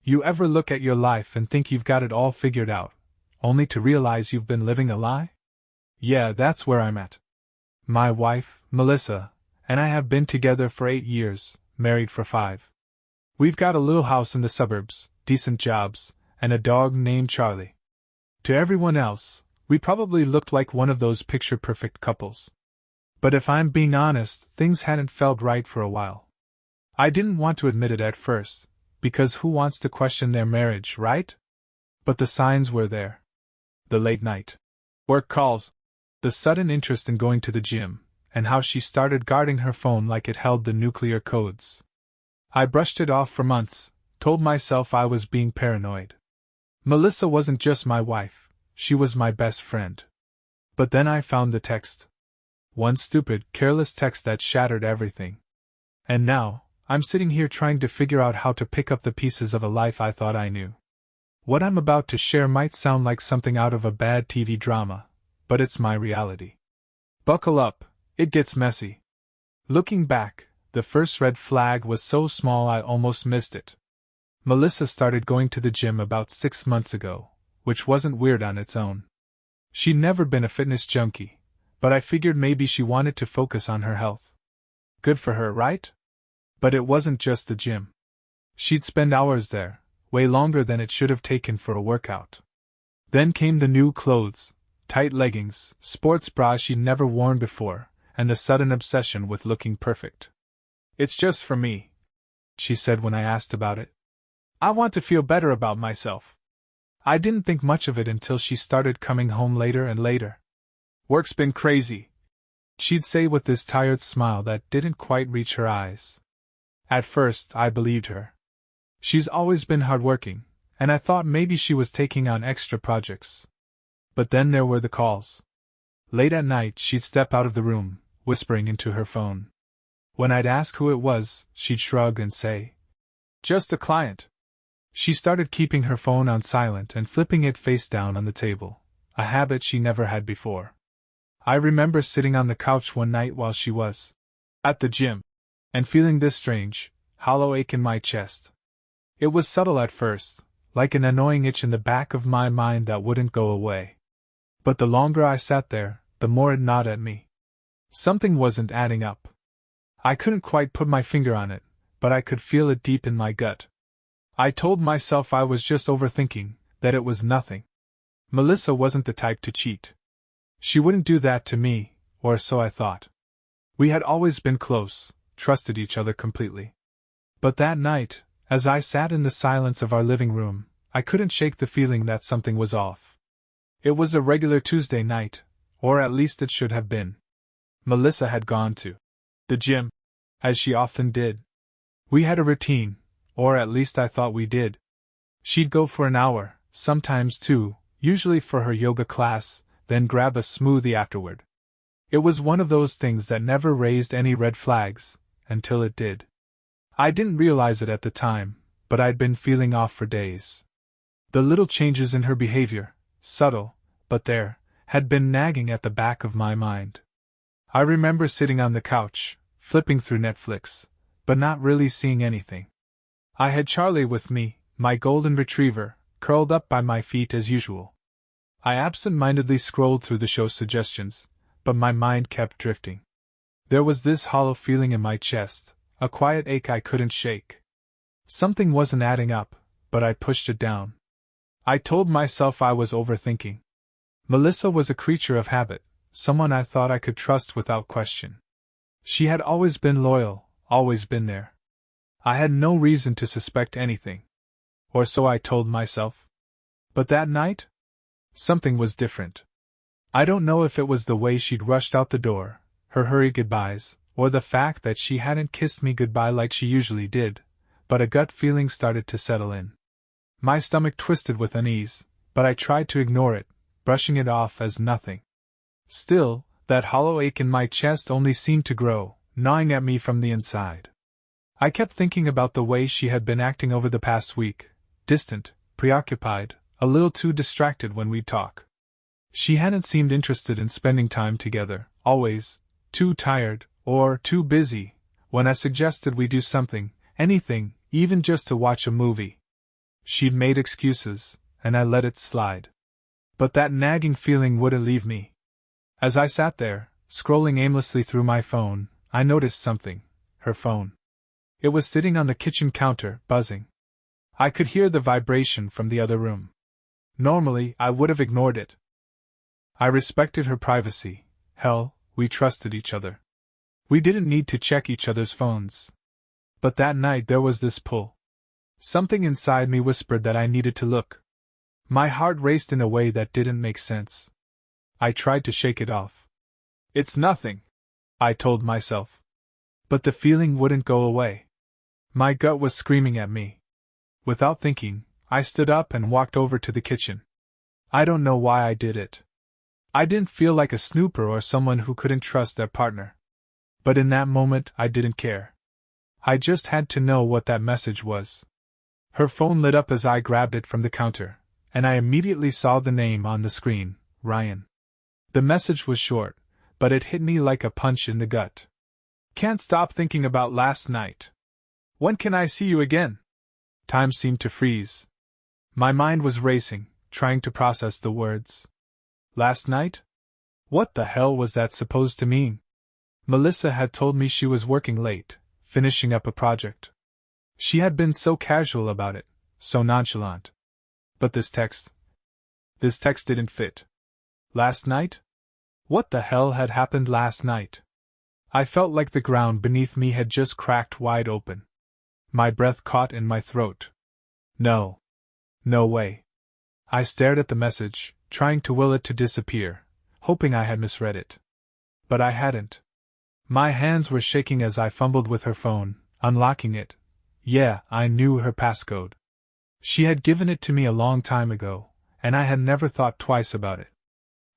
You ever look at your life and think you've got it all figured out, only to realize you've been living a lie? Yeah, that's where I'm at. My wife, Melissa, and I have been together for 8 years, married for 5. We've got a little house in the suburbs, decent jobs, and a dog named Charlie. To everyone else, we probably looked like one of those picture-perfect couples. But if I'm being honest, things hadn't felt right for a while. I didn't want to admit it at first, because who wants to question their marriage, right? But the signs were there. The late night work calls, the sudden interest in going to the gym, and how she started guarding her phone like it held the nuclear codes. I brushed it off for months, told myself I was being paranoid. Melissa wasn't just my wife, she was my best friend. But then I found the text. One stupid, careless text that shattered everything. And now, I'm sitting here trying to figure out how to pick up the pieces of a life I thought I knew. What I'm about to share might sound like something out of a bad TV drama, but it's my reality. Buckle up, it gets messy. Looking back, the first red flag was so small I almost missed it. Melissa started going to the gym about 6 months ago, which wasn't weird on its own. She'd never been a fitness junkie, but I figured maybe she wanted to focus on her health. Good for her, right? But it wasn't just the gym. She'd spend hours there, way longer than it should have taken for a workout. Then came the new clothes, tight leggings, sports bras she'd never worn before, and the sudden obsession with looking perfect. It's just for me, she said when I asked about it. I want to feel better about myself. I didn't think much of it until she started coming home later and later. Work's been crazy, she'd say with this tired smile that didn't quite reach her eyes. At first, I believed her. She's always been hardworking, and I thought maybe she was taking on extra projects. But then there were the calls. Late at night, she'd step out of the room, whispering into her phone. When I'd ask who it was, she'd shrug and say, "Just a client." She started keeping her phone on silent and flipping it face down on the table, a habit she never had before. I remember sitting on the couch one night while she was at the gym, and feeling this strange, hollow ache in my chest. It was subtle at first, like an annoying itch in the back of my mind that wouldn't go away. But the longer I sat there, the more it gnawed at me. Something wasn't adding up. I couldn't quite put my finger on it, but I could feel it deep in my gut. I told myself I was just overthinking, that it was nothing. Melissa wasn't the type to cheat. She wouldn't do that to me, or so I thought. We had always been close, trusted each other completely. But that night, as I sat in the silence of our living room, I couldn't shake the feeling that something was off. It was a regular Tuesday night, or at least it should have been. Melissa had gone to the gym, as she often did. We had a routine, or at least I thought we did. She'd go for an hour, sometimes 2, usually for her yoga class, then grab a smoothie afterward. It was one of those things that never raised any red flags, until it did. I didn't realize it at the time, but I'd been feeling off for days. The little changes in her behavior, subtle, but there, had been nagging at the back of my mind. I remember sitting on the couch, flipping through Netflix, but not really seeing anything. I had Charlie with me, my golden retriever, curled up by my feet as usual. I absent-mindedly scrolled through the show's suggestions, but my mind kept drifting. There was this hollow feeling in my chest, a quiet ache I couldn't shake. Something wasn't adding up, but I pushed it down. I told myself I was overthinking. Melissa was a creature of habit, someone I thought I could trust without question. She had always been loyal, always been there. I had no reason to suspect anything. Or so I told myself. But that night? Something was different. I don't know if it was the way she'd rushed out the door, her hurried goodbyes, or the fact that she hadn't kissed me goodbye like she usually did, but a gut feeling started to settle in. My stomach twisted with unease, but I tried to ignore it, brushing it off as nothing. Still, that hollow ache in my chest only seemed to grow, gnawing at me from the inside. I kept thinking about the way she had been acting over the past week, distant, preoccupied, a little too distracted when we'd talk. She hadn't seemed interested in spending time together, always too tired, or too busy, when I suggested we do something, anything, even just to watch a movie. She'd made excuses, and I let it slide. But that nagging feeling wouldn't leave me. As I sat there, scrolling aimlessly through my phone, I noticed something: her phone. It was sitting on the kitchen counter, buzzing. I could hear the vibration from the other room. Normally, I would have ignored it. I respected her privacy. Hell, we trusted each other. We didn't need to check each other's phones. But that night there was this pull. Something inside me whispered that I needed to look. My heart raced in a way that didn't make sense. I tried to shake it off. "It's nothing," I told myself. But the feeling wouldn't go away. My gut was screaming at me. Without thinking, I stood up and walked over to the kitchen. I don't know why I did it. I didn't feel like a snooper or someone who couldn't trust their partner. But in that moment, I didn't care. I just had to know what that message was. Her phone lit up as I grabbed it from the counter, and I immediately saw the name on the screen: Ryan. The message was short, but it hit me like a punch in the gut. "Can't stop thinking about last night. When can I see you again?" Time seemed to freeze. My mind was racing, trying to process the words. Last night? What the hell was that supposed to mean? Melissa had told me she was working late, finishing up a project. She had been so casual about it, so nonchalant. But this text didn't fit. Last night? What the hell had happened last night? I felt like the ground beneath me had just cracked wide open. My breath caught in my throat. No. No way. I stared at the message, trying to will it to disappear, hoping I had misread it. But I hadn't. My hands were shaking as I fumbled with her phone, unlocking it. Yeah, I knew her passcode. She had given it to me a long time ago, and I had never thought twice about it.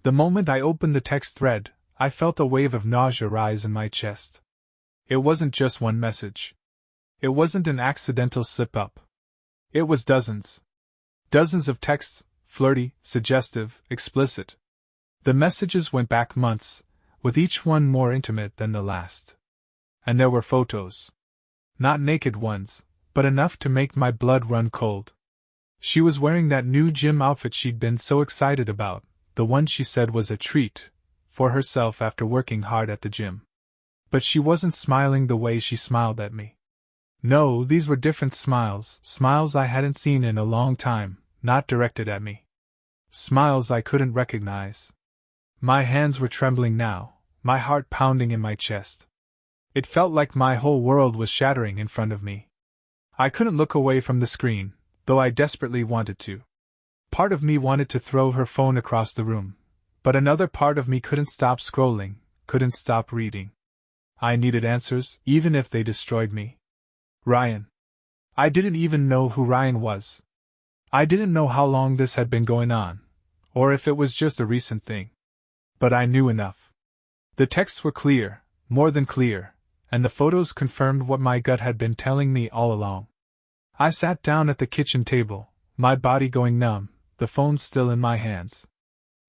The moment I opened the text thread, I felt a wave of nausea rise in my chest. It wasn't just one message. It wasn't an accidental slip-up. It was dozens. Dozens of texts, flirty, suggestive, explicit. The messages went back months, with each one more intimate than the last. And there were photos. Not naked ones, but enough to make my blood run cold. She was wearing that new gym outfit she'd been so excited about, the one she said was a treat for herself after working hard at the gym. But she wasn't smiling the way she smiled at me. No, these were different smiles, smiles I hadn't seen in a long time, not directed at me. Smiles I couldn't recognize. My hands were trembling now, my heart pounding in my chest. It felt like my whole world was shattering in front of me. I couldn't look away from the screen, though I desperately wanted to. Part of me wanted to throw her phone across the room, but another part of me couldn't stop scrolling, couldn't stop reading. I needed answers, even if they destroyed me. Ryan. I didn't even know who Ryan was. I didn't know how long this had been going on, or if it was just a recent thing. But I knew enough. The texts were clear, more than clear, and the photos confirmed what my gut had been telling me all along. I sat down at the kitchen table, my body going numb, the phone still in my hands.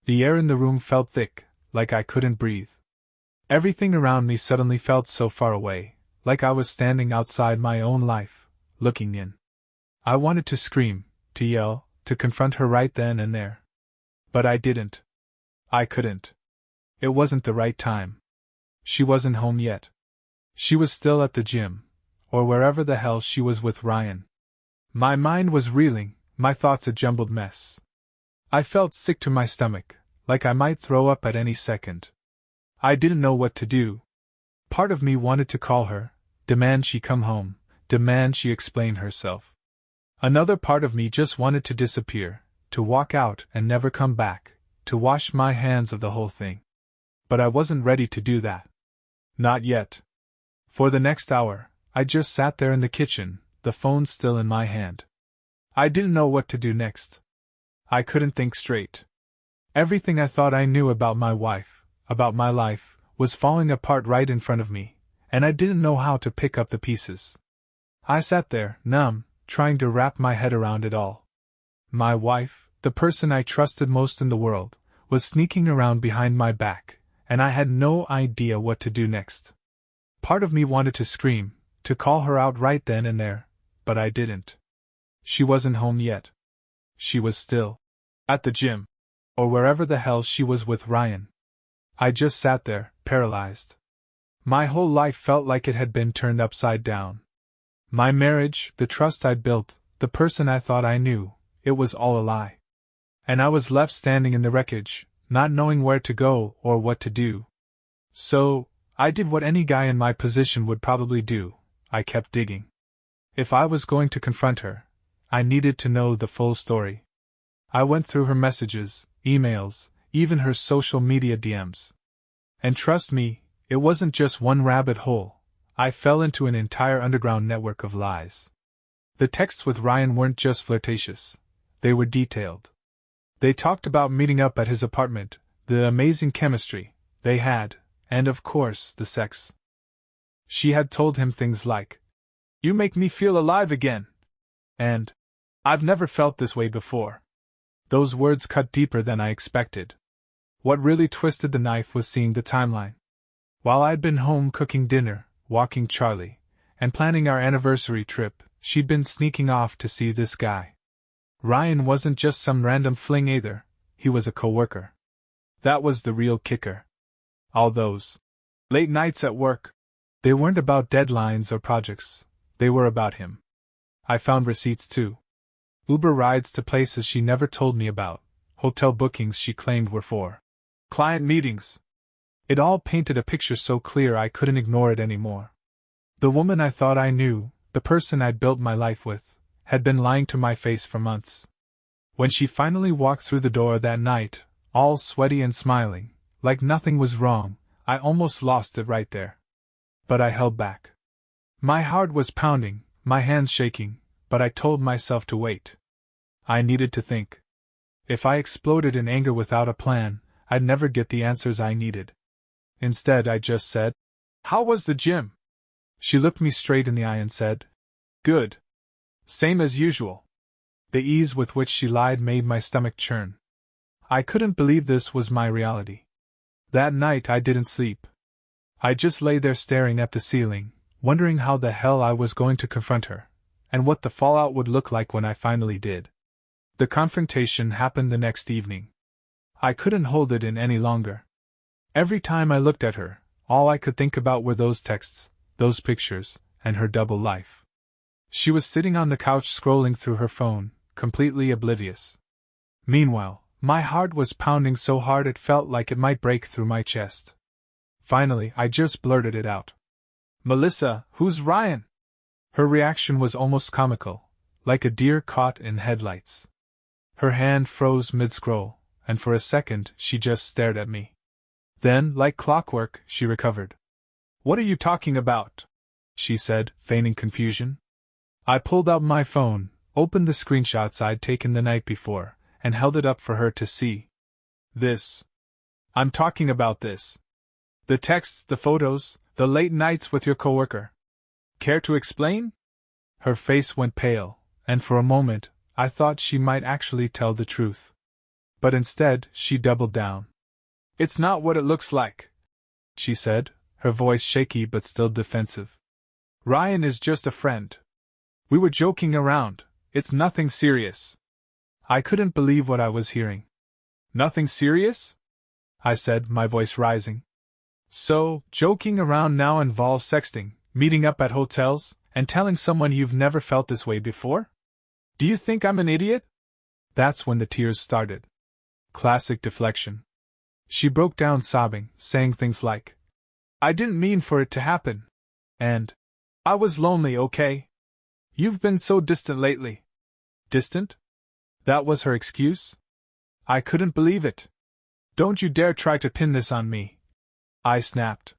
The air in the room felt thick, like I couldn't breathe. Everything around me suddenly felt so far away, like I was standing outside my own life, looking in. I wanted to scream, to yell, to confront her right then and there. But I didn't. I couldn't. It wasn't the right time. She wasn't home yet. She was still at the gym, or wherever the hell she was with Ryan. My mind was reeling, my thoughts a jumbled mess. I felt sick to my stomach, like I might throw up at any second. I didn't know what to do. Part of me wanted to call her, demand she come home, demand she explain herself. Another part of me just wanted to disappear, to walk out and never come back, to wash my hands of the whole thing. But I wasn't ready to do that. Not yet. For the next hour, I just sat there in the kitchen, the phone still in my hand. I didn't know what to do next. I couldn't think straight. Everything I thought I knew about my wife, about my life, was falling apart right in front of me, and I didn't know how to pick up the pieces. I sat there, numb, trying to wrap my head around it all. My wife, the person I trusted most in the world, was sneaking around behind my back, and I had no idea what to do next. Part of me wanted to scream, to call her out right then and there, but I didn't. She wasn't home yet. She was still at the gym, or wherever the hell she was with Ryan. I just sat there, paralyzed. My whole life felt like it had been turned upside down. My marriage, the trust I'd built, the person I thought I knew, it was all a lie. And I was left standing in the wreckage, not knowing where to go or what to do. So, I did what any guy in my position would probably do. I kept digging. If I was going to confront her, I needed to know the full story. I went through her messages, emails, even her social media DMs. And trust me, it wasn't just one rabbit hole. I fell into an entire underground network of lies. The texts with Ryan weren't just flirtatious. They were detailed. They talked about meeting up at his apartment, the amazing chemistry they had, and of course, the sex. She had told him things like, "You make me feel alive again," and, "I've never felt this way before." Those words cut deeper than I expected. What really twisted the knife was seeing the timeline. While I'd been home cooking dinner, walking Charlie, and planning our anniversary trip, she'd been sneaking off to see this guy. Ryan wasn't just some random fling either, he was a coworker. That was the real kicker. All those late nights at work, they weren't about deadlines or projects, they were about him. I found receipts too. Uber rides to places she never told me about, hotel bookings she claimed were for client meetings. It all painted a picture so clear I couldn't ignore it anymore. The woman I thought I knew, the person I'd built my life with, had been lying to my face for months. When she finally walked through the door that night, all sweaty and smiling, like nothing was wrong, I almost lost it right there. But I held back. My heart was pounding, my hands shaking, but I told myself to wait. I needed to think. If I exploded in anger without a plan, I'd never get the answers I needed. Instead, I just said, "How was the gym?" She looked me straight in the eye and said, "Good. Same as usual." The ease with which she lied made my stomach churn. I couldn't believe this was my reality. That night I didn't sleep. I just lay there staring at the ceiling, wondering how the hell I was going to confront her, and what the fallout would look like when I finally did. The confrontation happened the next evening. I couldn't hold it in any longer. Every time I looked at her, all I could think about were those texts, those pictures, and her double life. She was sitting on the couch scrolling through her phone, completely oblivious. Meanwhile, my heart was pounding so hard it felt like it might break through my chest. Finally, I just blurted it out. "Melissa, who's Ryan?" Her reaction was almost comical, like a deer caught in headlights. Her hand froze mid-scroll, and for a second she just stared at me. Then, like clockwork, she recovered. "What are you talking about?" she said, feigning confusion. I pulled out my phone, opened the screenshots I'd taken the night before, and held it up for her to see. "This. I'm talking about this. The texts, the photos, the late nights with your coworker. Care to explain?" Her face went pale, and for a moment, I thought she might actually tell the truth. But instead, she doubled down. "It's not what it looks like," she said, her voice shaky but still defensive. "Ryan is just a friend. We were joking around, it's nothing serious." I couldn't believe what I was hearing. "Nothing serious?" I said, my voice rising. "So, joking around now involves sexting, meeting up at hotels, and telling someone you've never felt this way before? Do you think I'm an idiot?" That's when the tears started. Classic deflection. She broke down sobbing, saying things like, "I didn't mean for it to happen," and, "I was lonely, okay? You've been so distant lately." Distant? That was her excuse? I couldn't believe it. "Don't you dare try to pin this on me," I snapped.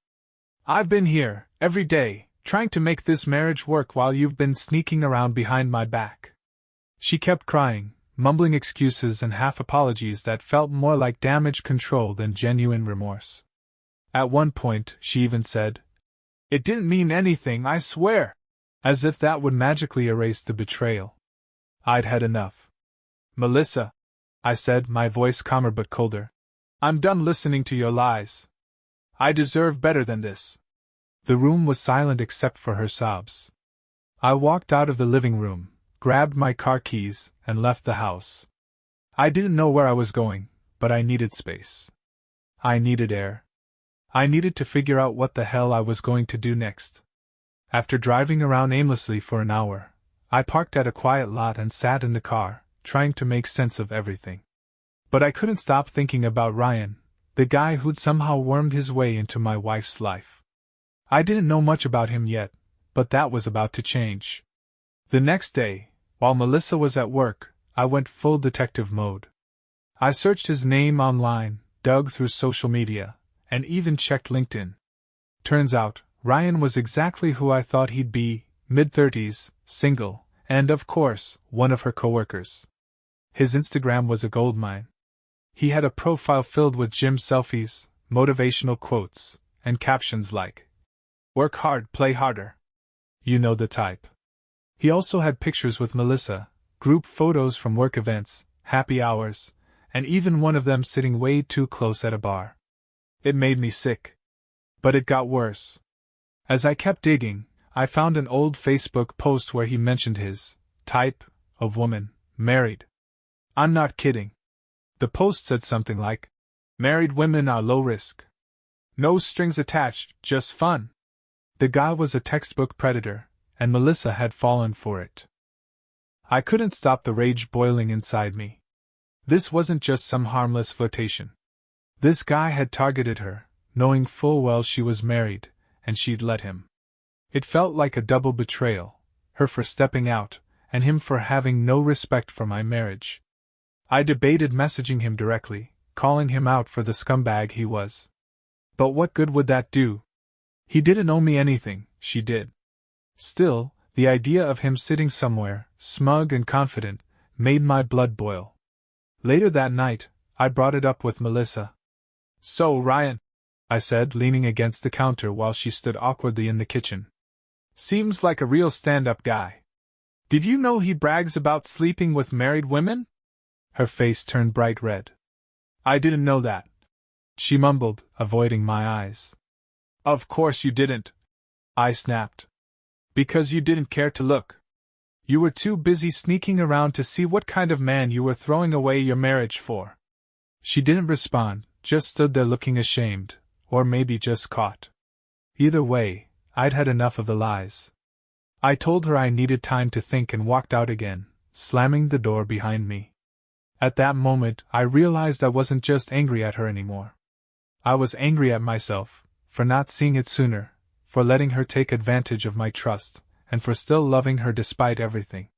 "I've been here, every day, trying to make this marriage work while you've been sneaking around behind my back." She kept crying, mumbling excuses and half apologies that felt more like damage control than genuine remorse. At one point, she even said, "It didn't mean anything, I swear," as if that would magically erase the betrayal. I'd had enough. "Melissa," I said, my voice calmer but colder, "I'm done listening to your lies. I deserve better than this." The room was silent except for her sobs. I walked out of the living room, grabbed my car keys, and left the house. I didn't know where I was going, but I needed space. I needed air. I needed to figure out what the hell I was going to do next. After driving around aimlessly for an hour, I parked at a quiet lot and sat in the car, trying to make sense of everything. But I couldn't stop thinking about Ryan, the guy who'd somehow wormed his way into my wife's life. I didn't know much about him yet, but that was about to change. The next day, while Melissa was at work, I went full detective mode. I searched his name online, dug through social media, and even checked LinkedIn. Turns out, Ryan was exactly who I thought he'd be, mid-30s, single, and of course, one of her coworkers. His Instagram was a goldmine. He had a profile filled with gym selfies, motivational quotes, and captions like, "Work hard, play harder." You know the type. He also had pictures with Melissa, group photos from work events, happy hours, and even one of them sitting way too close at a bar. It made me sick. But it got worse. As I kept digging, I found an old Facebook post where he mentioned his type of woman, married. I'm not kidding. The post said something like, "Married women are low risk. No strings attached, just fun." The guy was a textbook predator, and Melissa had fallen for it. I couldn't stop the rage boiling inside me. This wasn't just some harmless flirtation. This guy had targeted her, knowing full well she was married, and she'd let him. It felt like a double betrayal, her for stepping out, and him for having no respect for my marriage. I debated messaging him directly, calling him out for the scumbag he was. But what good would that do? He didn't owe me anything, she did. Still, the idea of him sitting somewhere, smug and confident, made my blood boil. Later that night, I brought it up with Melissa. "So, Ryan," I said, leaning against the counter while she stood awkwardly in the kitchen. "Seems like a real stand-up guy. Did you know he brags about sleeping with married women?" Her face turned bright red. "I didn't know that," she mumbled, avoiding my eyes. "Of course you didn't," I snapped. "Because you didn't care to look. You were too busy sneaking around to see what kind of man you were throwing away your marriage for." She didn't respond, just stood there looking ashamed, or maybe just caught. Either way, I'd had enough of the lies. I told her I needed time to think and walked out again, slamming the door behind me. At that moment, I realized I wasn't just angry at her anymore. I was angry at myself, for not seeing it sooner, for letting her take advantage of my trust, and for still loving her despite everything.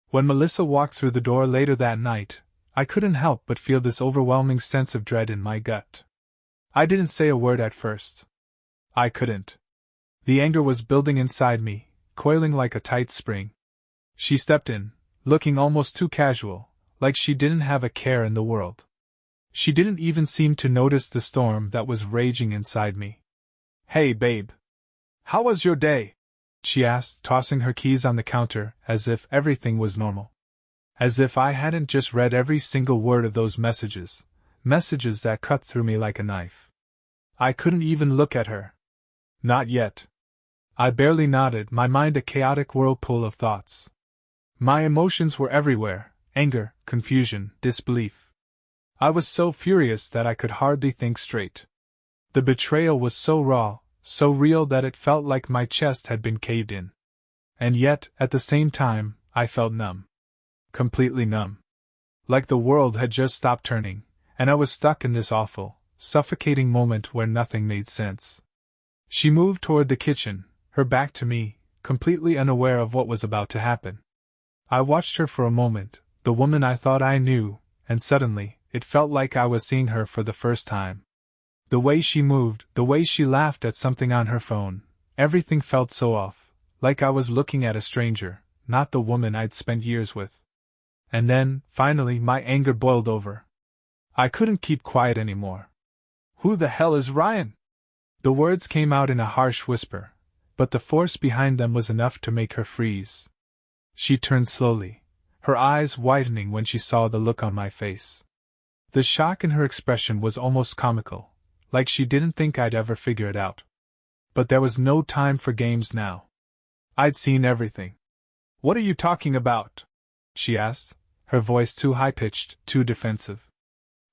When Melissa walked through the door later that night, I couldn't help but feel this overwhelming sense of dread in my gut. I didn't say a word at first. I couldn't. The anger was building inside me, coiling like a tight spring. She stepped in, looking almost too casual, like she didn't have a care in the world. She didn't even seem to notice the storm that was raging inside me. "Hey, babe. How was your day?" she asked, tossing her keys on the counter, as if everything was normal. As if I hadn't just read every single word of those messages that cut through me like a knife. I couldn't even look at her. Not yet. I barely nodded, my mind a chaotic whirlpool of thoughts. My emotions were everywhere: anger, confusion, disbelief. I was so furious that I could hardly think straight. The betrayal was so raw, so real that it felt like my chest had been caved in. And yet, at the same time, I felt numb. Completely numb. Like the world had just stopped turning, and I was stuck in this awful, suffocating moment where nothing made sense. She moved toward the kitchen, her back to me, completely unaware of what was about to happen. I watched her for a moment, the woman I thought I knew, and suddenly, it felt like I was seeing her for the first time. The way she moved, the way she laughed at something on her phone, everything felt so off, like I was looking at a stranger, not the woman I'd spent years with. And then, finally, my anger boiled over. I couldn't keep quiet anymore. "Who the hell is Ryan?" The words came out in a harsh whisper, but the force behind them was enough to make her freeze. She turned slowly, her eyes widening when she saw the look on my face. The shock in her expression was almost comical, like she didn't think I'd ever figure it out. But there was no time for games now. I'd seen everything. "What are you talking about?" she asked, her voice too high-pitched, too defensive.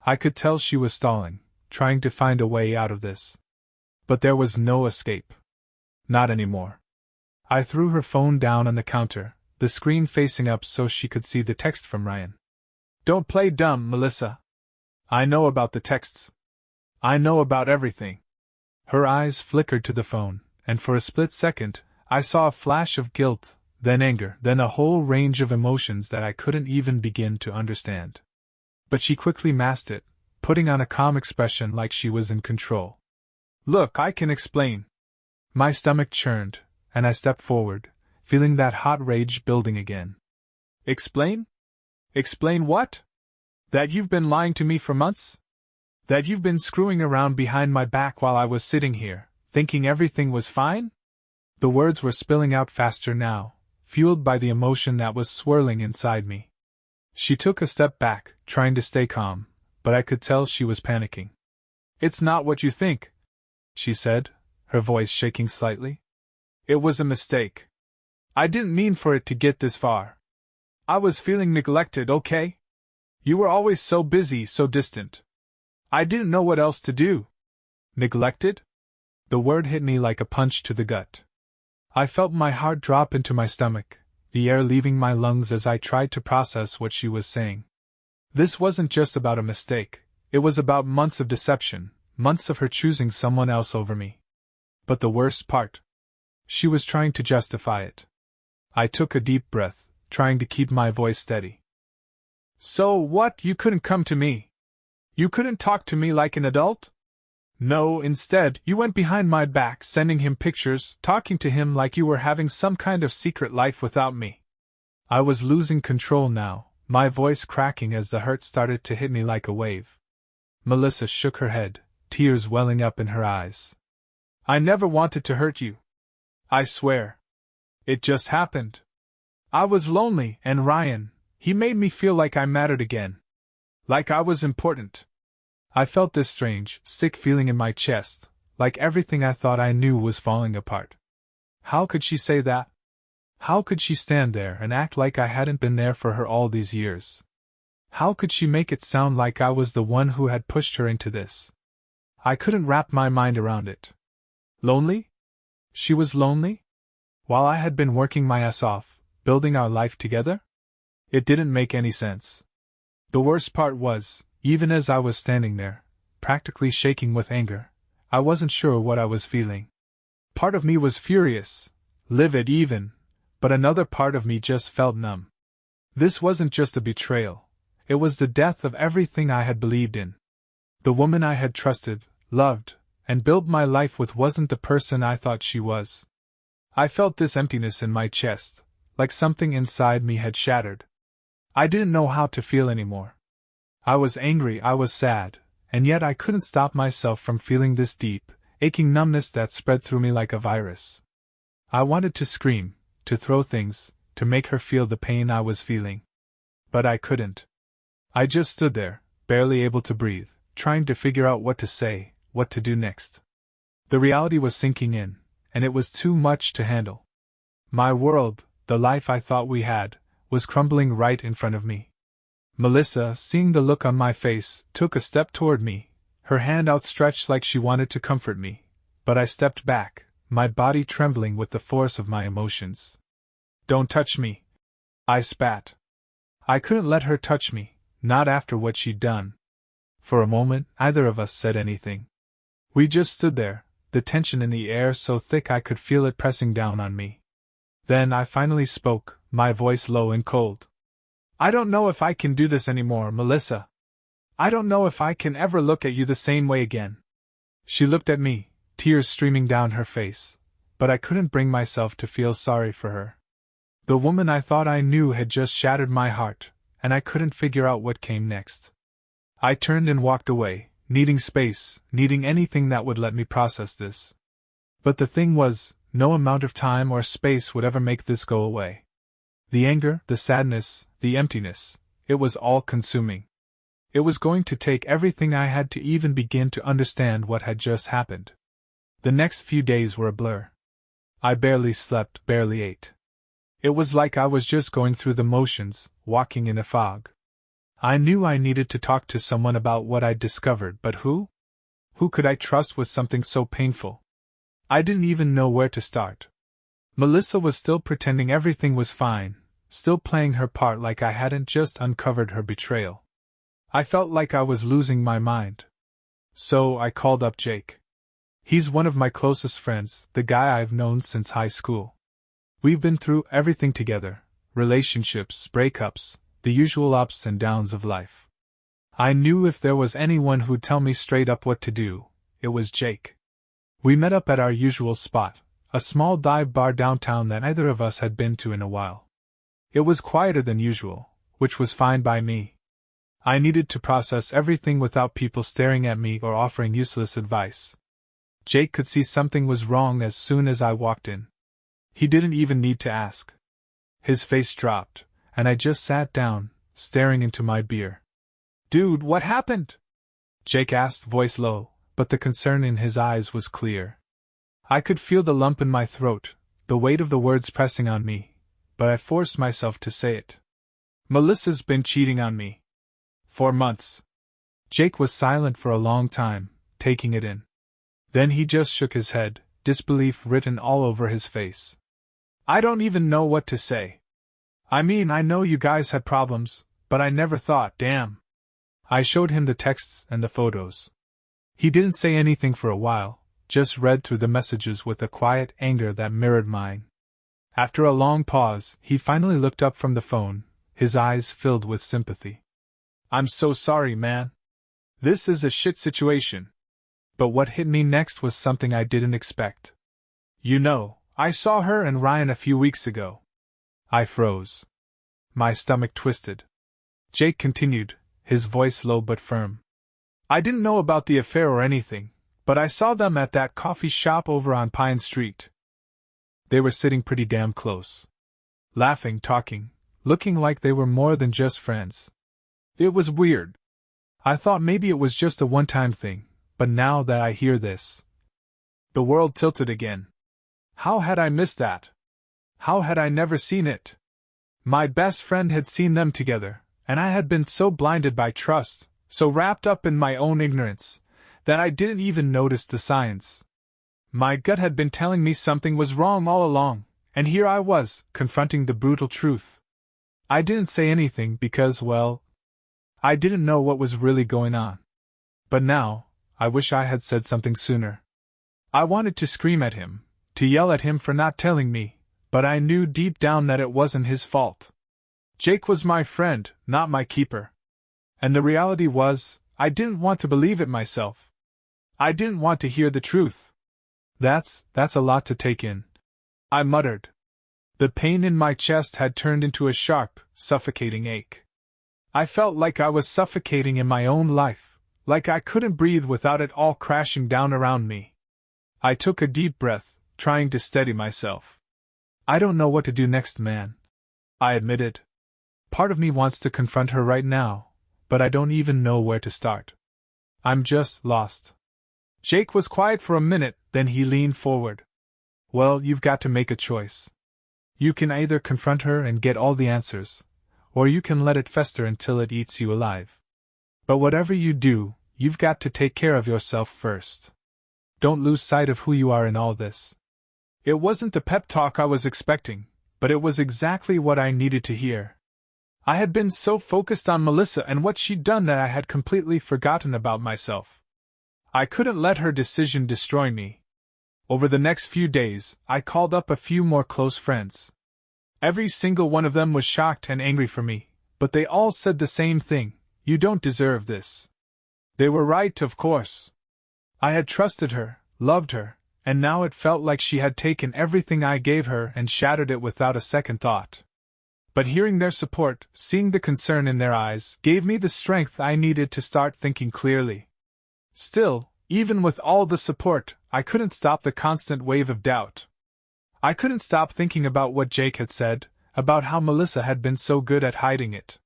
I could tell she was stalling, trying to find a way out of this. But there was no escape. Not anymore. I threw her phone down on the counter, the screen facing up so she could see the text from Ryan. Don't play dumb, Melissa. I know about the texts. I know about everything. Her eyes flickered to the phone, and for a split second, I saw a flash of guilt, then anger, then a whole range of emotions that I couldn't even begin to understand. But she quickly masked it, putting on a calm expression like she was in control. Look, I can explain. My stomach churned, and I stepped forward, feeling that hot rage building again. Explain? Explain what? That you've been lying to me for months? That you've been screwing around behind my back while I was sitting here, thinking everything was fine? The words were spilling out faster now, fueled by the emotion that was swirling inside me. She took a step back, trying to stay calm, but I could tell she was panicking. It's not what you think, she said, her voice shaking slightly. It was a mistake. I didn't mean for it to get this far. I was feeling neglected, okay? You were always so busy, so distant. I didn't know what else to do. Neglected? The word hit me like a punch to the gut. I felt my heart drop into my stomach, the air leaving my lungs as I tried to process what she was saying. This wasn't just about a mistake, it was about months of deception, months of her choosing someone else over me. But the worst part? She was trying to justify it. I took a deep breath, trying to keep my voice steady. So what, you couldn't come to me? You couldn't talk to me like an adult? No, instead, you went behind my back, sending him pictures, talking to him like you were having some kind of secret life without me. I was losing control now, my voice cracking as the hurt started to hit me like a wave. Melissa shook her head, tears welling up in her eyes. I never wanted to hurt you. I swear. It just happened. I was lonely, and Ryan, he made me feel like I mattered again. Like I was important. I felt this strange, sick feeling in my chest, like everything I thought I knew was falling apart. How could she say that? How could she stand there and act like I hadn't been there for her all these years? How could she make it sound like I was the one who had pushed her into this? I couldn't wrap my mind around it. Lonely? She was lonely? While I had been working my ass off, building our life together? It didn't make any sense. The worst part was, even as I was standing there, practically shaking with anger, I wasn't sure what I was feeling. Part of me was furious, livid even, but another part of me just felt numb. This wasn't just a betrayal, it was the death of everything I had believed in. The woman I had trusted, loved, and built my life with wasn't the person I thought she was. I felt this emptiness in my chest, like something inside me had shattered. I didn't know how to feel anymore. I was angry, I was sad, and yet I couldn't stop myself from feeling this deep, aching numbness that spread through me like a virus. I wanted to scream, to throw things, to make her feel the pain I was feeling. But I couldn't. I just stood there, barely able to breathe, trying to figure out what to say, what to do next. The reality was sinking in, and it was too much to handle. My world, the life I thought we had, was crumbling right in front of me. Melissa, seeing the look on my face, took a step toward me, her hand outstretched like she wanted to comfort me, but I stepped back, my body trembling with the force of my emotions. Don't touch me, I spat. I couldn't let her touch me, not after what she'd done. For a moment, neither of us said anything. We just stood there, the tension in the air so thick I could feel it pressing down on me. Then I finally spoke, my voice low and cold. I don't know if I can do this anymore, Melissa. I don't know if I can ever look at you the same way again. She looked at me, tears streaming down her face, but I couldn't bring myself to feel sorry for her. The woman I thought I knew had just shattered my heart, and I couldn't figure out what came next. I turned and walked away, needing space, needing anything that would let me process this. But the thing was, no amount of time or space would ever make this go away. The anger, the sadness, the emptiness, it was all consuming. It was going to take everything I had to even begin to understand what had just happened. The next few days were a blur. I barely slept, barely ate. It was like I was just going through the motions, walking in a fog. I knew I needed to talk to someone about what I'd discovered, but who? Who could I trust with something so painful? I didn't even know where to start. Melissa was still pretending everything was fine, still playing her part like I hadn't just uncovered her betrayal. I felt like I was losing my mind. So I called up Jake. He's one of my closest friends, the guy I've known since high school. We've been through everything together: relationships, breakups, the usual ups and downs of life. I knew if there was anyone who'd tell me straight up what to do, it was Jake. We met up at our usual spot, a small dive bar downtown that neither of us had been to in a while. It was quieter than usual, which was fine by me. I needed to process everything without people staring at me or offering useless advice. Jake could see something was wrong as soon as I walked in. He didn't even need to ask. His face dropped, and I just sat down, staring into my beer. "Dude, what happened?" Jake asked, voice low, but the concern in his eyes was clear. I could feel the lump in my throat, the weight of the words pressing on me, but I forced myself to say it. "Melissa's been cheating on me. For months." Jake was silent for a long time, taking it in. Then he just shook his head, disbelief written all over his face. "I don't even know what to say. I mean, I know you guys had problems, but I never thought, damn." I showed him the texts and the photos. He didn't say anything for a while, just read through the messages with a quiet anger that mirrored mine. After a long pause, he finally looked up from the phone, his eyes filled with sympathy. "I'm so sorry, man. This is a shit situation." But what hit me next was something I didn't expect. "You know, I saw her and Ryan a few weeks ago." I froze. My stomach twisted. Jake continued, his voice low but firm. "I didn't know about the affair or anything, but I saw them at that coffee shop over on Pine Street. They were sitting pretty damn close. Laughing, talking, looking like they were more than just friends. It was weird. I thought maybe it was just a one-time thing, but now that I hear this..." The world tilted again. How had I missed that? How had I never seen it? My best friend had seen them together, and I had been so blinded by trust, so wrapped up in my own ignorance, that I didn't even notice the signs. My gut had been telling me something was wrong all along, and here I was, confronting the brutal truth. I didn't say anything because, well, I didn't know what was really going on. But now, I wish I had said something sooner. I wanted to scream at him, to yell at him for not telling me, but I knew deep down that it wasn't his fault. Jake was my friend, not my keeper. And the reality was, I didn't want to believe it myself. I didn't want to hear the truth. That's a lot to take in," I muttered. The pain in my chest had turned into a sharp, suffocating ache. I felt like I was suffocating in my own life, like I couldn't breathe without it all crashing down around me. I took a deep breath, trying to steady myself. "I don't know what to do next, man," I admitted. "Part of me wants to confront her right now, but I don't even know where to start. I'm just lost." Jake was quiet for a minute, then he leaned forward. "Well, you've got to make a choice. You can either confront her and get all the answers, or you can let it fester until it eats you alive. But whatever you do, you've got to take care of yourself first. Don't lose sight of who you are in all this." It wasn't the pep talk I was expecting, but it was exactly what I needed to hear. I had been so focused on Melissa and what she'd done that I had completely forgotten about myself. I couldn't let her decision destroy me. Over the next few days, I called up a few more close friends. Every single one of them was shocked and angry for me, but they all said the same thing: "You don't deserve this." They were right, of course. I had trusted her, loved her, and now it felt like she had taken everything I gave her and shattered it without a second thought. But hearing their support, seeing the concern in their eyes, gave me the strength I needed to start thinking clearly. Still, even with all the support, I couldn't stop the constant wave of doubt. I couldn't stop thinking about what Jake had said, about how Melissa had been so good at hiding it.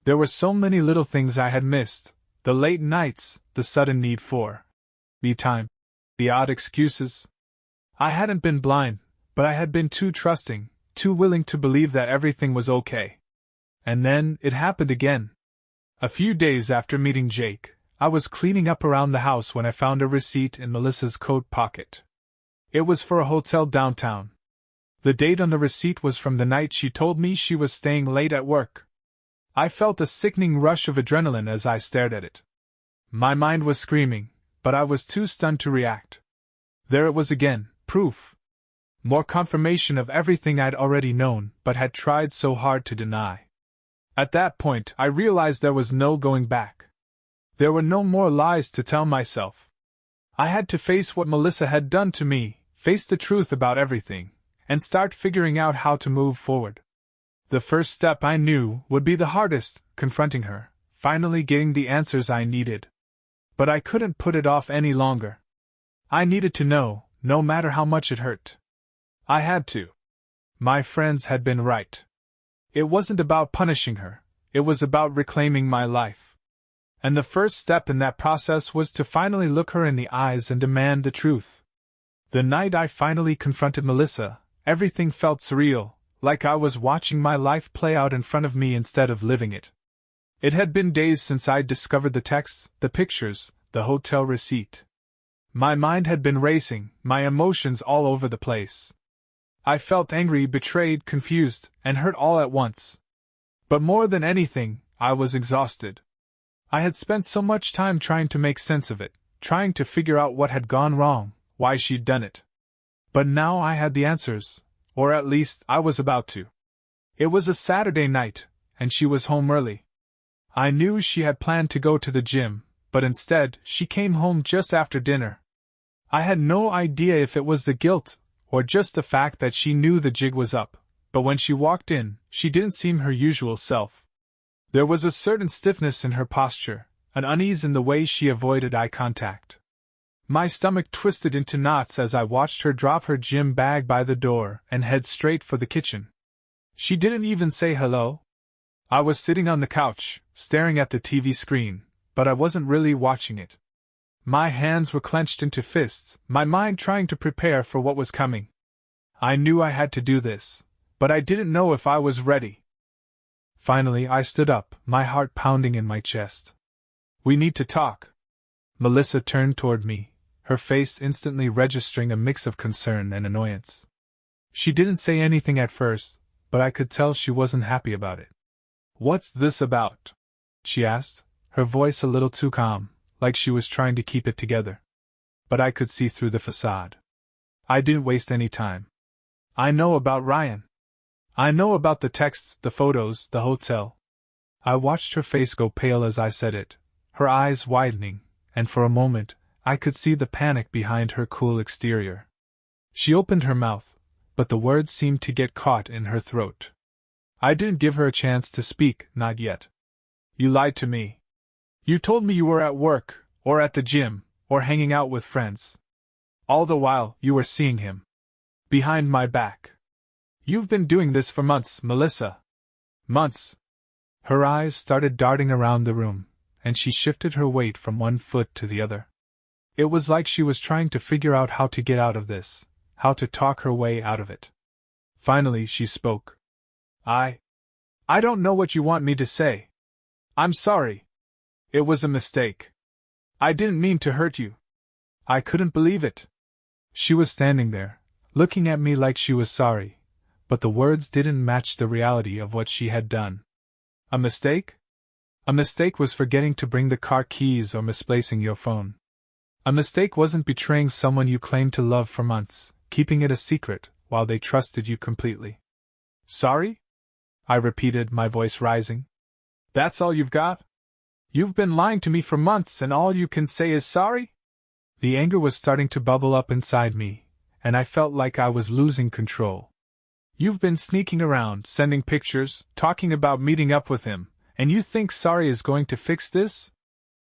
There were so many little things I had missed: the late nights, the sudden need for me time, the odd excuses. I hadn't been blind, but I had been too trusting, too willing to believe that everything was okay. And then, it happened again. A few days after meeting Jake, I was cleaning up around the house when I found a receipt in Melissa's coat pocket. It was for a hotel downtown. The date on the receipt was from the night she told me she was staying late at work. I felt a sickening rush of adrenaline as I stared at it. My mind was screaming, but I was too stunned to react. There it was again, proof. More confirmation of everything I'd already known but had tried so hard to deny. At that point, I realized there was no going back. There were no more lies to tell myself. I had to face what Melissa had done to me, face the truth about everything, and start figuring out how to move forward. The first step I knew would be the hardest, confronting her, finally getting the answers I needed. But I couldn't put it off any longer. I needed to know, no matter how much it hurt. I had to. My friends had been right. It wasn't about punishing her, it was about reclaiming my life. And the first step in that process was to finally look her in the eyes and demand the truth. The night I finally confronted Melissa, everything felt surreal, like I was watching my life play out in front of me instead of living it. It had been days since I'd discovered the texts, the pictures, the hotel receipt. My mind had been racing, my emotions all over the place. I felt angry, betrayed, confused, and hurt all at once. But more than anything, I was exhausted. I had spent so much time trying to make sense of it, trying to figure out what had gone wrong, why she'd done it. But now I had the answers, or at least I was about to. It was a Saturday night, and she was home early. I knew she had planned to go to the gym, but instead, she came home just after dinner. I had no idea if it was the guilt, or just the fact that she knew the jig was up, but when she walked in, she didn't seem her usual self. There was a certain stiffness in her posture, an unease in the way she avoided eye contact. My stomach twisted into knots as I watched her drop her gym bag by the door and head straight for the kitchen. She didn't even say hello. I was sitting on the couch, staring at the TV screen, but I wasn't really watching it. My hands were clenched into fists, my mind trying to prepare for what was coming. I knew I had to do this, but I didn't know if I was ready. Finally, I stood up, my heart pounding in my chest. "We need to talk." Melissa turned toward me, her face instantly registering a mix of concern and annoyance. She didn't say anything at first, but I could tell she wasn't happy about it. "What's this about?" she asked, her voice a little too calm, like she was trying to keep it together. But I could see through the facade. I didn't waste any time. "I know about Ryan. I know about the texts, the photos, the hotel." I watched her face go pale as I said it, her eyes widening, and for a moment, I could see the panic behind her cool exterior. She opened her mouth, but the words seemed to get caught in her throat. I didn't give her a chance to speak, not yet. "You lied to me. You told me you were at work, or at the gym, or hanging out with friends. All the while, you were seeing him. Behind my back. You've been doing this for months, Melissa. Months." Her eyes started darting around the room, and she shifted her weight from one foot to the other. It was like she was trying to figure out how to get out of this, how to talk her way out of it. Finally, she spoke. I don't know what you want me to say. I'm sorry. It was a mistake. I didn't mean to hurt you." I couldn't believe it. She was standing there, looking at me like she was sorry, but the words didn't match the reality of what she had done. "A mistake?" "A mistake was forgetting to bring the car keys or misplacing your phone. A mistake wasn't betraying someone you claimed to love for months, keeping it a secret, while they trusted you completely." "Sorry?" I repeated, my voice rising. "That's all you've got? You've been lying to me for months and all you can say is sorry?" The anger was starting to bubble up inside me, and I felt like I was losing control. "You've been sneaking around, sending pictures, talking about meeting up with him, and you think sorry is going to fix this?"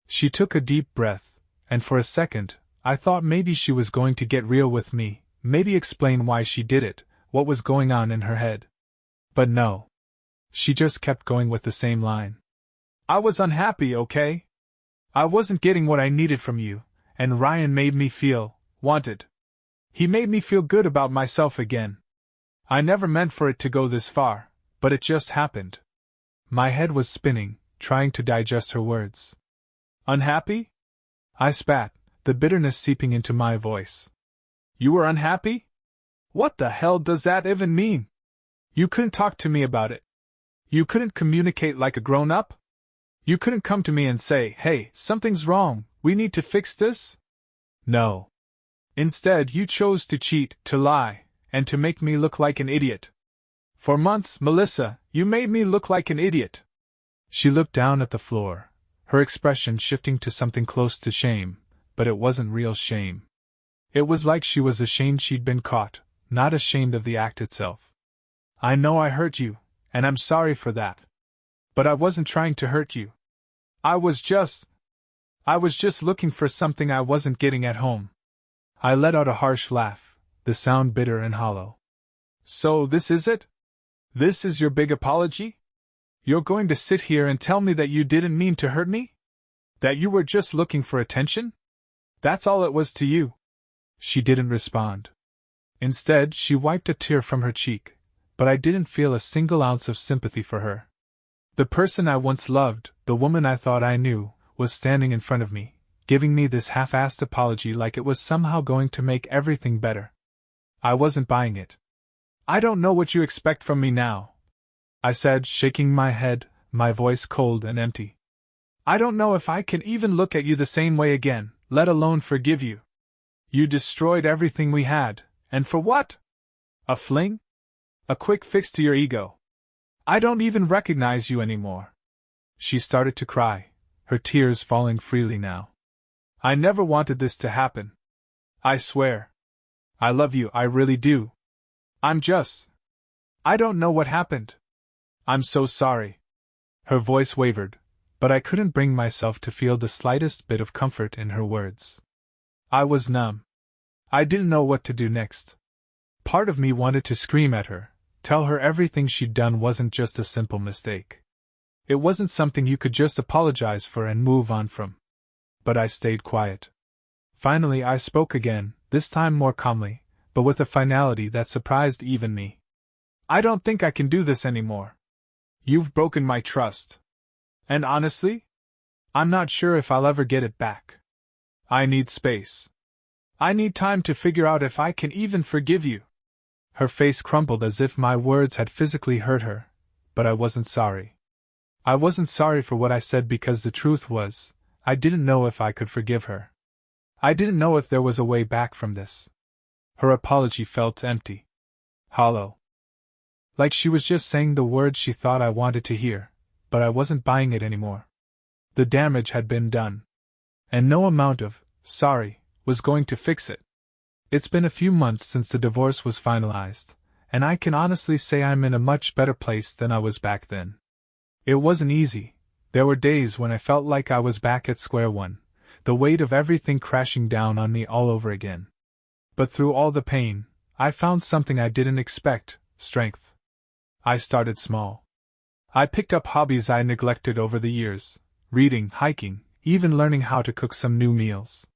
She took a deep breath, and for a second, I thought maybe she was going to get real with me, maybe explain why she did it, what was going on in her head. But no. She just kept going with the same line. "I was unhappy, okay? I wasn't getting what I needed from you, and Ryan made me feel wanted. He made me feel good about myself again. I never meant for it to go this far, but it just happened. My head was spinning, trying to digest her words. Unhappy? I spat, the bitterness seeping into my voice. You were unhappy? What the hell does that even mean? You couldn't talk to me about it. You couldn't communicate like a grown-up? You couldn't come to me and say, hey, something's wrong, we need to fix this? No. Instead, you chose to cheat, to lie, and to make me look like an idiot. For months, Melissa, you made me look like an idiot. She looked down at the floor, her expression shifting to something close to shame, but it wasn't real shame. It was like she was ashamed she'd been caught, not ashamed of the act itself. I know I hurt you, and I'm sorry for that. But I wasn't trying to hurt you. I was just looking for something I wasn't getting at home. I let out a harsh laugh, the sound bitter and hollow. So this is it? This is your big apology? You're going to sit here and tell me that you didn't mean to hurt me? That you were just looking for attention? That's all it was to you. She didn't respond. Instead, she wiped a tear from her cheek, but I didn't feel a single ounce of sympathy for her. The person I once loved, the woman I thought I knew, was standing in front of me, giving me this half-assed apology like it was somehow going to make everything better. I wasn't buying it. I don't know what you expect from me now, I said, shaking my head, my voice cold and empty. I don't know if I can even look at you the same way again, let alone forgive you. You destroyed everything we had, and for what? A fling? A quick fix to your ego. I don't even recognize you anymore. She started to cry, her tears falling freely now. I never wanted this to happen. I swear. I love you, I really do. I don't know what happened. I'm so sorry. Her voice wavered, but I couldn't bring myself to feel the slightest bit of comfort in her words. I was numb. I didn't know what to do next. Part of me wanted to scream at her, tell her everything she'd done wasn't just a simple mistake. It wasn't something you could just apologize for and move on from. But I stayed quiet. Finally I spoke again, this time more calmly, but with a finality that surprised even me. I don't think I can do this anymore. You've broken my trust. And honestly, I'm not sure if I'll ever get it back. I need space. I need time to figure out if I can even forgive you. Her face crumpled as if my words had physically hurt her, but I wasn't sorry. I wasn't sorry for what I said because the truth was, I didn't know if I could forgive her. I didn't know if there was a way back from this. Her apology felt empty. Hollow. Like she was just saying the words she thought I wanted to hear, but I wasn't buying it anymore. The damage had been done. And no amount of sorry was going to fix it. It's been a few months since the divorce was finalized, and I can honestly say I'm in a much better place than I was back then. It wasn't easy. There were days when I felt like I was back at square one, the weight of everything crashing down on me all over again. But through all the pain, I found something I didn't expect: strength. I started small. I picked up hobbies I neglected over the years: reading, hiking, even learning how to cook some new meals.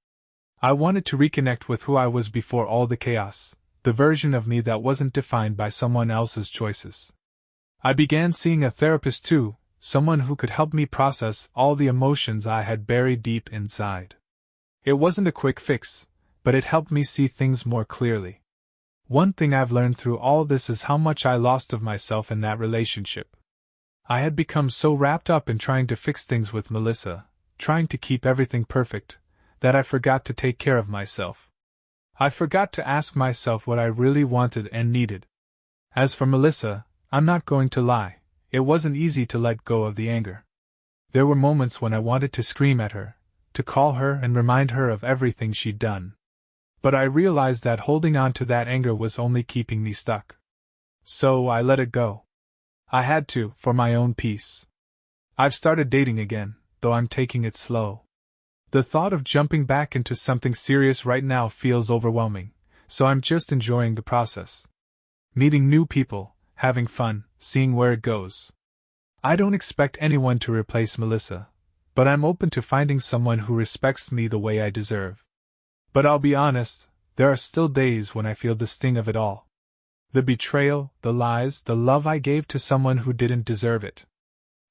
I wanted to reconnect with who I was before all the chaos, the version of me that wasn't defined by someone else's choices. I began seeing a therapist too, someone who could help me process all the emotions I had buried deep inside. It wasn't a quick fix, but it helped me see things more clearly. One thing I've learned through all this is how much I lost of myself in that relationship. I had become so wrapped up in trying to fix things with Melissa, trying to keep everything perfect, that I forgot to take care of myself. I forgot to ask myself what I really wanted and needed. As for Melissa, I'm not going to lie, it wasn't easy to let go of the anger. There were moments when I wanted to scream at her, to call her and remind her of everything she'd done. But I realized that holding on to that anger was only keeping me stuck. So I let it go. I had to, for my own peace. I've started dating again, though I'm taking it slow. The thought of jumping back into something serious right now feels overwhelming, so I'm just enjoying the process. Meeting new people, having fun, seeing where it goes. I don't expect anyone to replace Melissa, but I'm open to finding someone who respects me the way I deserve. But I'll be honest, there are still days when I feel the sting of it all. The betrayal, the lies, the love I gave to someone who didn't deserve it.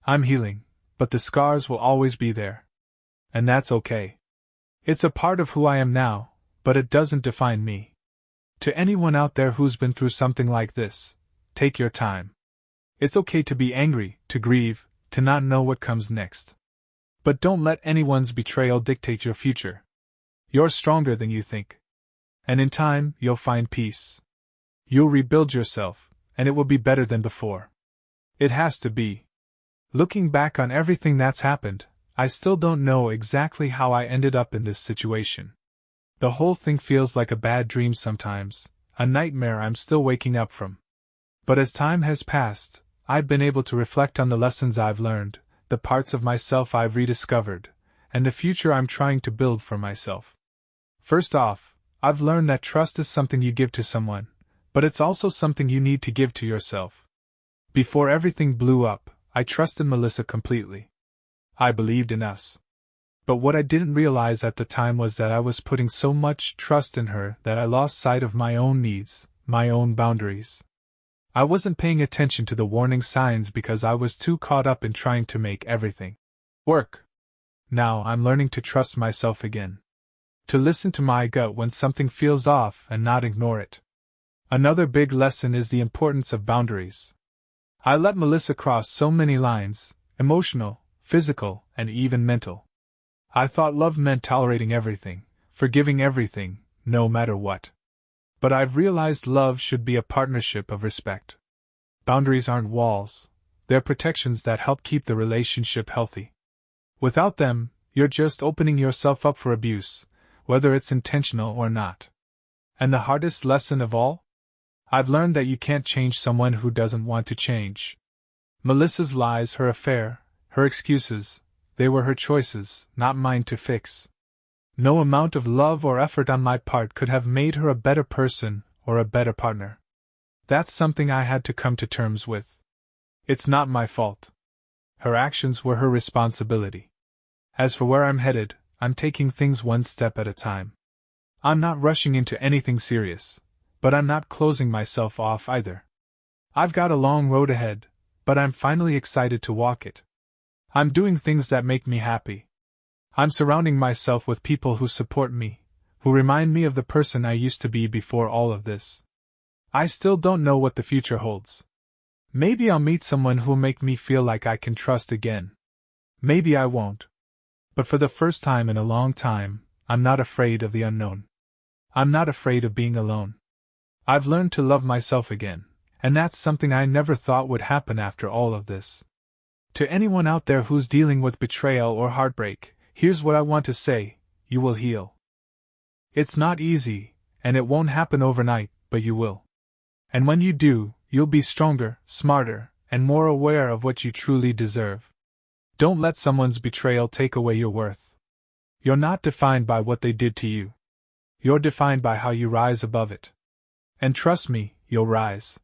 I'm healing, but the scars will always be there. And that's okay. It's a part of who I am now, but it doesn't define me. To anyone out there who's been through something like this, take your time. It's okay to be angry, to grieve, to not know what comes next. But don't let anyone's betrayal dictate your future. You're stronger than you think. And in time, you'll find peace. You'll rebuild yourself, and it will be better than before. It has to be. Looking back on everything that's happened, I still don't know exactly how I ended up in this situation. The whole thing feels like a bad dream sometimes, a nightmare I'm still waking up from. But as time has passed, I've been able to reflect on the lessons I've learned, the parts of myself I've rediscovered, and the future I'm trying to build for myself. First off, I've learned that trust is something you give to someone, but it's also something you need to give to yourself. Before everything blew up, I trusted Melissa completely. I believed in us. But what I didn't realize at the time was that I was putting so much trust in her that I lost sight of my own needs, my own boundaries. I wasn't paying attention to the warning signs because I was too caught up in trying to make everything work. Now I'm learning to trust myself again. To listen to my gut when something feels off and not ignore it. Another big lesson is the importance of boundaries. I let Melissa cross so many lines, emotional, physical, and even mental. I thought love meant tolerating everything, forgiving everything, no matter what. But I've realized love should be a partnership of respect. Boundaries aren't walls, they're protections that help keep the relationship healthy. Without them, you're just opening yourself up for abuse, whether it's intentional or not. And the hardest lesson of all? I've learned that you can't change someone who doesn't want to change. Melissa's lies, her affair, her excuses, they were her choices, not mine to fix. No amount of love or effort on my part could have made her a better person or a better partner. That's something I had to come to terms with. It's not my fault. Her actions were her responsibility. As for where I'm headed, I'm taking things one step at a time. I'm not rushing into anything serious, but I'm not closing myself off either. I've got a long road ahead, but I'm finally excited to walk it. I'm doing things that make me happy. I'm surrounding myself with people who support me, who remind me of the person I used to be before all of this. I still don't know what the future holds. Maybe I'll meet someone who'll make me feel like I can trust again. Maybe I won't. But for the first time in a long time, I'm not afraid of the unknown. I'm not afraid of being alone. I've learned to love myself again, and that's something I never thought would happen after all of this. To anyone out there who's dealing with betrayal or heartbreak, here's what I want to say: you will heal. It's not easy, and it won't happen overnight, but you will. And when you do, you'll be stronger, smarter, and more aware of what you truly deserve. Don't let someone's betrayal take away your worth. You're not defined by what they did to you. You're defined by how you rise above it. And trust me, you'll rise.